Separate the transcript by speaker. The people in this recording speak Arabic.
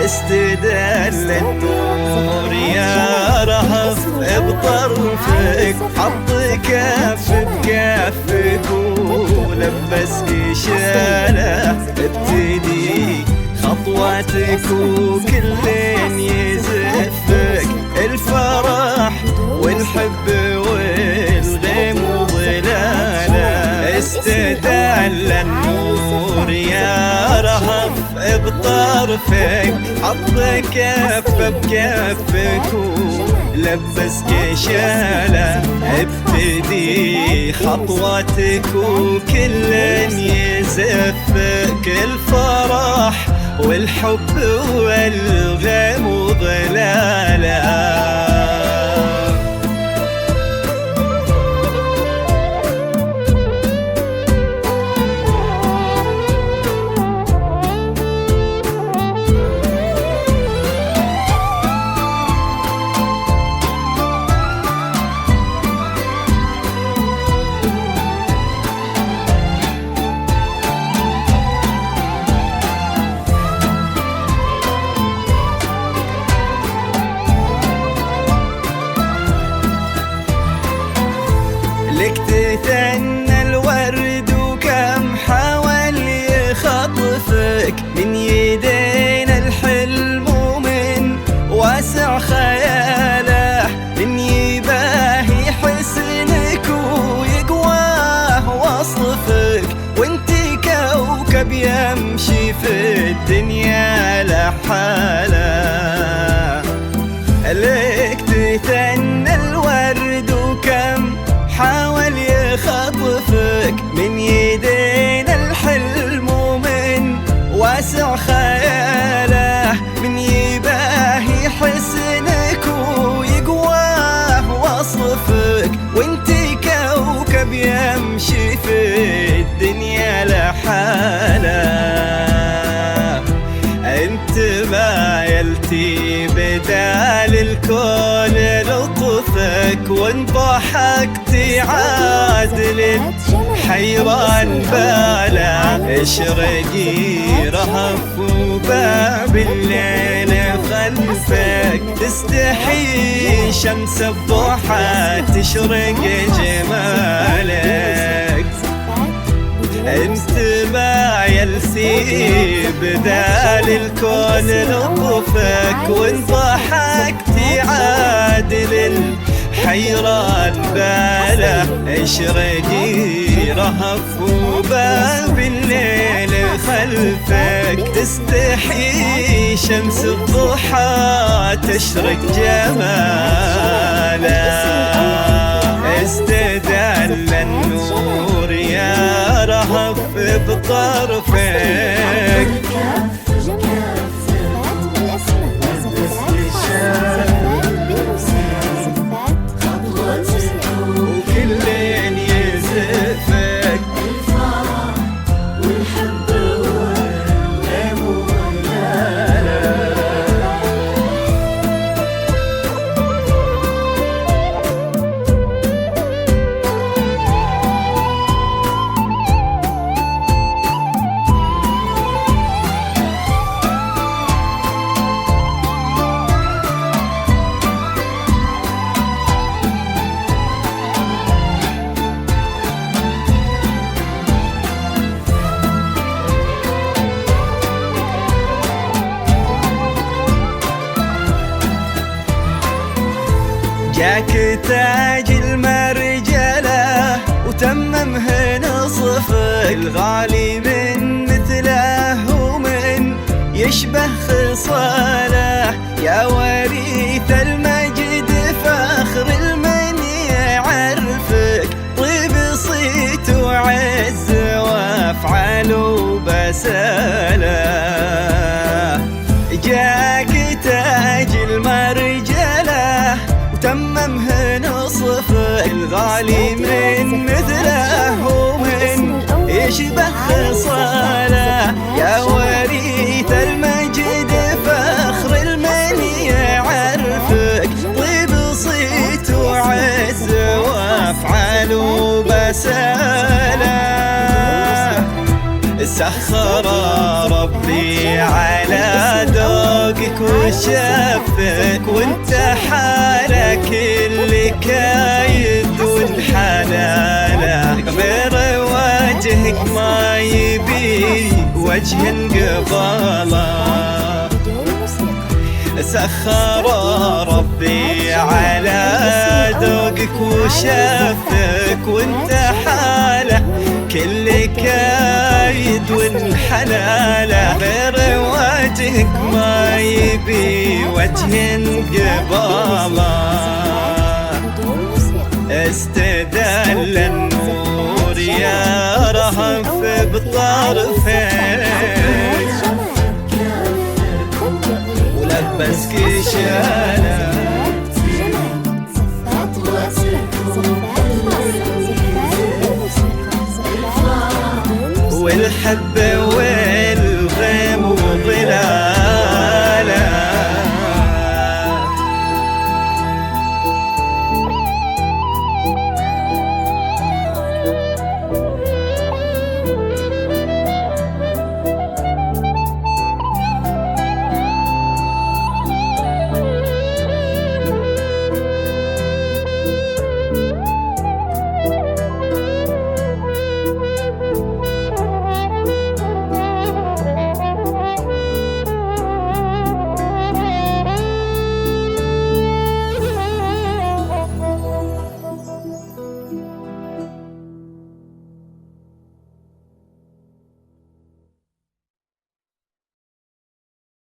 Speaker 1: استدل النور يا رهف بطرفك، حط كف بكفك ولبس إشالة، ابتدي خطواتك وكلين يزفك الفرح والحب والغيم وظلاله. استدل النور يا رهف بطرفك، حط كف بكفك ولبس كشالة، ابتدي خطواتك وكلن يزفك الفرح والحب والغيم وظلاله. لك تثنى الورد وكم حاول يخطفك من يدين الحلم ومن واسع خياله، من يباهي حسنك ويقواه وصفك، وانتي كوكب يمشي في الدنيا لحاله. لك تثنى الورد وكم حاول يخطفك من يدين الحلم ومن واسع خياله، من يباهي حسنك ويقواه وصفك، وانتي كوكب يمشي في الدنيا لحاله. انت مايلتي بدال الكون لطفك، وان ضحكتي عادل حيران باله. اشرقي رهف وباب الليل خلفك، تستحي شمس الضحى تشرق جمالك. انت ما يلسي بدال الكون لطفك، وان ضحكتي عادل حيران باله. اشرقي رهف وباب الليل خلفك، تستحي شمس الضحى تشرق جماله. استدل النور يا رهف بطرفك، وكلين يزفك الفرح والحب والغيم وظلاله. جاك تاج المرجلة وتممه نصفك، الغالي من مثله ومن يشبه خصاله. يا وريث المجد فخر المن يعرفك، طيب صيت وعز وافعال وبساله. جاك تاج المرجلة وتممه نصفك، الغالي من مثله ومن يشبه خصاله. يا وريث المجد فخر المن يعرفك، طيب صيت وعز وافعال وبساله. سخر ربي على ذوقك وشفك، وانت حالك اللي كايد والحلالة، غير وجهك ما يبي وجه قبله. سخر ربي على ذوقك وشفك، وانت حاله كل كايد والحلالة، غير وجهك ما يبي وجه قبله. استدل النور يا رهف بطرفك، ولبسك شالة والحب